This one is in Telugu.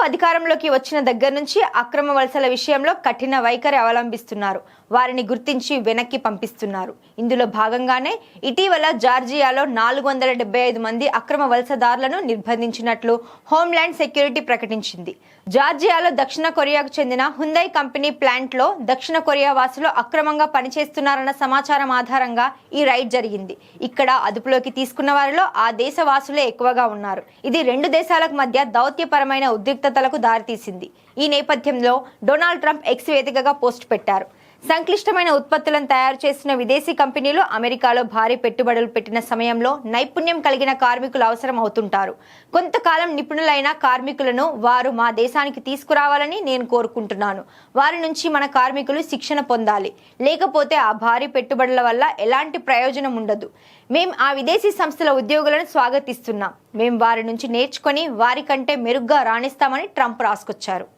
ట్రంప్ అధికారంలోకి వచ్చిన దగ్గర నుంచి అక్రమ వలసల విషయంలో కఠిన వైఖరి అవలంబిస్తున్నారు. వారిని గుర్తించి వెనక్కి పంపిస్తున్నారు. ఇందులో భాగంగానే ఇటీవల జార్జియాలో 475 మంది అక్రమ వలసదారులను నిర్బంధించినట్లు హోంల్యాండ్ సెక్యూరిటీ ప్రకటించింది. జార్జియాలో దక్షిణ కొరియాకు చెందిన హుందై కంపెనీ ప్లాంట్లో దక్షిణ కొరియా వాసులు అక్రమంగా పనిచేస్తున్నారన్న సమాచారం ఆధారంగా ఈ రైడ్ జరిగింది. ఇక్కడ అదుపులోకి తీసుకున్న వారిలో ఆ దేశ వాసులే ఎక్కువగా ఉన్నారు. ఇది రెండు దేశాలకు మధ్య దౌత్యపరమైన ఉద్రిక్తతలకు దారితీసింది. ఈ నేపథ్యంలో డొనాల్డ్ ట్రంప్ ఎక్స్ వేదికగా పోస్ట్ పెట్టారు. సంక్లిష్టమైన ఉత్పత్తులను తయారు చేసిన విదేశీ కంపెనీలు అమెరికాలో భారీ పెట్టుబడులు పెట్టిన సమయంలో నైపుణ్యం కలిగిన కార్మికులు అవసరం అవుతుంటారు. కొంతకాలం నిపుణులైన కార్మికులను వారు మా దేశానికి తీసుకురావాలని నేను కోరుకుంటున్నాను. వారి నుంచి మన కార్మికులు శిక్షణ పొందాలి. లేకపోతే ఆ భారీ పెట్టుబడుల వల్ల ఎలాంటి ప్రయోజనం ఉండదు. మేం ఆ విదేశీ సంస్థల ఉద్యోగులను స్వాగతిస్తున్నాం. మేం వారి నుంచి నేర్చుకొని వారి కంటే మెరుగ్గా రాణిస్తామని ట్రంప్ రాసుకొచ్చారు.